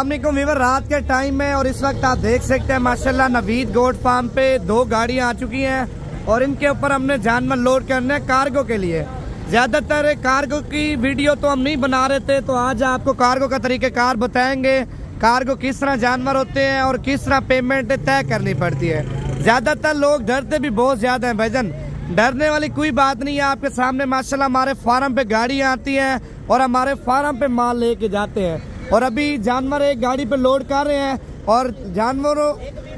अस्सलामुअलैकुम वीवर, रात के टाइम में और इस वक्त आप देख सकते हैं माशाल्लाह नवीद गोट फार्म पे 2 गाड़ियां आ चुकी हैं और इनके ऊपर हमने जानवर लोड करने कार्गो के लिए। ज्यादातर कार्गो की वीडियो तो हम नहीं बना रहे थे, तो आज आपको कार्गो का तरीक़ेकार बताएंगे। कार्गो किस तरह जानवर होते हैं और किस तरह पेमेंट तय करनी पड़ती है। ज्यादातर लोग डरते भी बहुत ज्यादा हैं भाईजान, डरने वाली कोई बात नहीं है। आपके सामने माशाल्लाह हमारे फार्म पे गाड़ियां आती हैं और हमारे फार्म पे माल लेके जाते हैं। और अभी जानवर एक गाड़ी पे लोड कर रहे हैं और जानवरों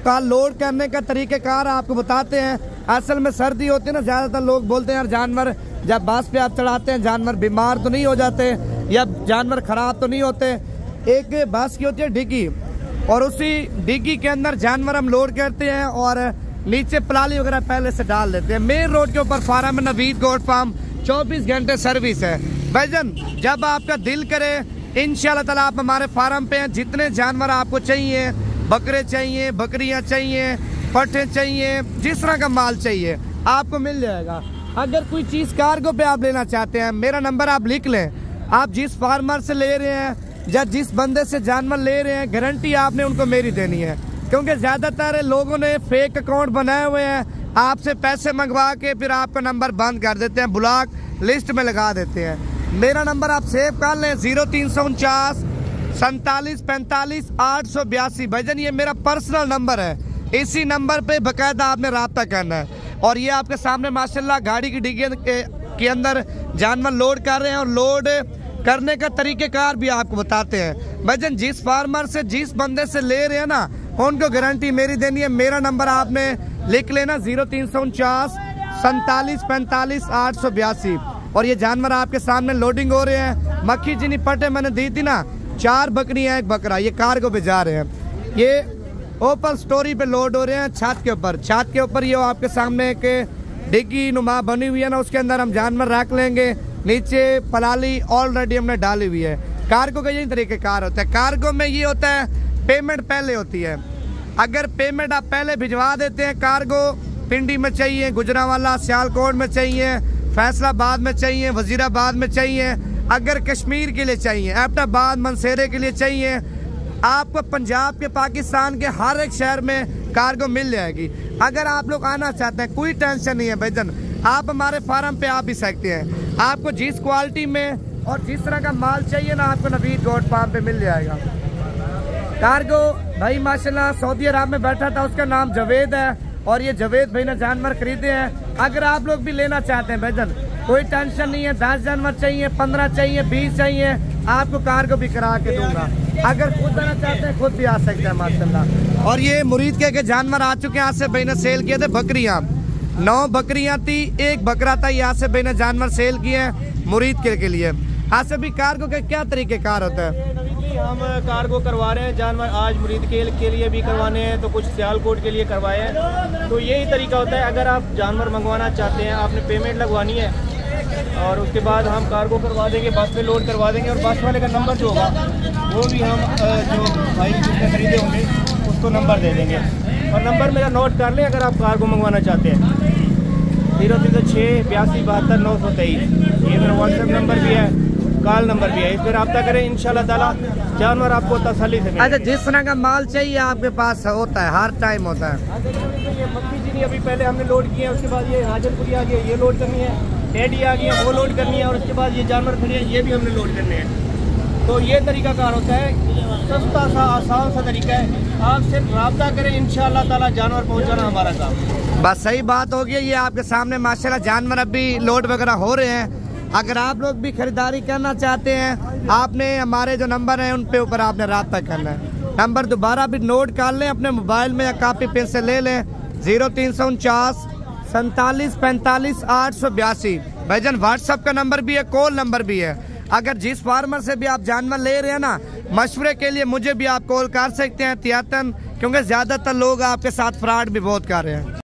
का लोड करने का तरीक़ेकार आपको बताते हैं। असल में सर्दी होती है ना, ज्यादातर लोग बोलते हैं यार जानवर जब बस पे आप चढ़ाते हैं जानवर बीमार तो नहीं हो जाते या जानवर खराब तो नहीं होते। एक बस की होती है डिग्गी और उसी डिग्गी के अंदर जानवर हम लोड करते हैं और नीचे पलाली वगैरह पहले से डाल देते हैं। मेन रोड के ऊपर फार्म है नवीद गोट फार्म, 24 घंटे सर्विस है भाईजान। जब आपका दिल करे इंशाल्लाह ताला आप हमारे फार्म पे हैं। जितने जानवर आपको चाहिए, बकरे चाहिए, बकरियां चाहिए, पट्टे चाहिए, जिस तरह का माल चाहिए आपको मिल जाएगा। अगर कोई चीज कार्गो पे आप लेना चाहते हैं, मेरा नंबर आप लिख लें। आप जिस फार्मर से ले रहे हैं या जिस बंदे से जानवर ले रहे हैं, गारंटी आपने उनको मेरी देनी है, क्योंकि ज्यादातर लोगों ने फेक अकाउंट बनाए हुए हैं, आपसे पैसे मंगवा के फिर आपका नंबर बंद कर देते हैं, ब्लॉक लिस्ट में लगा देते हैं। मेरा नंबर आप सेव कर लें, 0349 47 45 882। भाईजान ये मेरा पर्सनल नंबर है, इसी नंबर पे बकायदा आपने रब्ता करना है। और ये आपके सामने माशाल्लाह गाड़ी की डिग्गी के अंदर जानवर लोड कर रहे हैं और लोड करने का तरीक़ेकार भी आपको बताते हैं। भाईजान जिस फार्मर से जिस बंदे से ले रहे हैं ना, उनको गारंटी मेरी देनी है। मेरा नंबर आपने लिख लेना, 0349 47 45 882। और ये जानवर आपके सामने लोडिंग हो रहे हैं। मक्खी जिनी पट्टे मैंने दी थी ना, 4 बकरियां 1 बकरा, ये कार्गो पे जा रहे हैं। ये ओपन स्टोरी पे लोड हो रहे हैं छत के ऊपर। छत के ऊपर ये आपके सामने एक डिग्गी नुमा बनी हुई है ना, उसके अंदर हम जानवर रख लेंगे। नीचे पलाली ऑलरेडी हमने डाली हुई है। कार्गो का यही तरीक़ेकार होता है। कार्गो में ये होता है पेमेंट पहले होती है। अगर पेमेंट आप पहले भिजवा देते हैं, कार्गो पिंडी में चाहिए, गुजरांवाला सियालकोट में चाहिए, फैसलाबाद में चाहिए, वजीराबाद में चाहिए, अगर कश्मीर के लिए चाहिए, एबटाबाद मनसेरे के लिए चाहिए, आपको पंजाब के पाकिस्तान के हर एक शहर में कार्गो मिल जाएगी। अगर आप लोग आना चाहते हैं कोई टेंशन नहीं है भाईजान, आप हमारे फार्म पे आ भी सकते हैं। आपको जिस क्वालिटी में और जिस तरह का माल चाहिए ना, आपको नवीद गोट फार्म पे मिल जाएगा। कार्गो भाई माशाल्लाह सऊदी अरब में बैठा था, उसका नाम जावेद है और ये जावेद भाई ने जानवर खरीदे हैं। अगर आप लोग भी लेना चाहते हैं भाईजान कोई टेंशन नहीं है, 10 जानवर चाहिए, 15 चाहिए, 20 चाहिए, आपको कार्गो भी करा के दूंगा। अगर खुद आना चाहते हैं खुद भी आ सकते हैं माशाल्लाह। और ये मुरीद के जानवर आ चुके हैं। आज से भाई ने सेल किए थे बकरियां, 9 बकरियां थी, 1 बकरा था। यहाँ से भाई ने जानवर सेल किए हैं मुरीद के लिए। आज से भी कार्गो का क्या तरीक़ेकार होता है? हम कार्गो करवा रहे हैं जानवर, आज मुरीद के लिए भी करवाने हैं, तो कुछ सियालकोट के लिए करवाए हैं। तो यही तरीका होता है। अगर आप जानवर मंगवाना चाहते हैं, आपने पेमेंट लगवानी है और उसके बाद हम कार्गो करवा देंगे, बस पे लोड करवा देंगे। और बस वाले का नंबर जो होगा वो भी हम जो भाई जिसने खरीदे होंगे उसको नंबर दे देंगे। और नंबर मेरा नोट कर लें अगर आप कार्गो मंगवाना चाहते हैं, 0306 82 72 923। ये मेरा व्हाट्सएप नंबर भी है, कॉल नंबर भी है। इस पर रब्ता करें, इंशाल्लाह ताला जानवर आपको तसल्ली से। अच्छा, जिस तरह का माल चाहिए आपके पास होता है, हर टाइम होता है। ये मक्खी चीनी अभी पहले हमने लोड किए हैं, उसके बाद ये हाजरपुरी आ गई, ये लोड करनी है, टेडी आ गई है, वो लोड करनी है, और उसके बाद ये जानवर खड़े हैं, ये भी हमने लोड करने हैं। तो ये तरीकाकार होता है, सस्ता सा आसान सा तरीका है। आप सिर्फ रब्ता करें, इंशाल्लाह ताला जानवर पहुँचाना हमारा काम। बस सही बात होगी। ये आपके सामने माशाल्लाह जानवर अभी लोड वगैरह हो रहे हैं। अगर आप लोग भी खरीदारी करना चाहते हैं, आपने हमारे जो नंबर हैं उन पे ऊपर आपने रब्ता करना है। नंबर दोबारा भी नोट कर लें अपने मोबाइल में या कॉपी पेन से ले लें, 0349 47 45 882। भाईजान व्हाट्सएप का नंबर भी है, कॉल नंबर भी है। अगर जिस फार्मर से भी आप जानवर ले रहे हैं ना, मशवरे के लिए मुझे भी आप कॉल कर सकते हैं एहतियातन, क्योंकि ज्यादातर लोग आपके साथ फ्रॉड भी बहुत कर रहे हैं।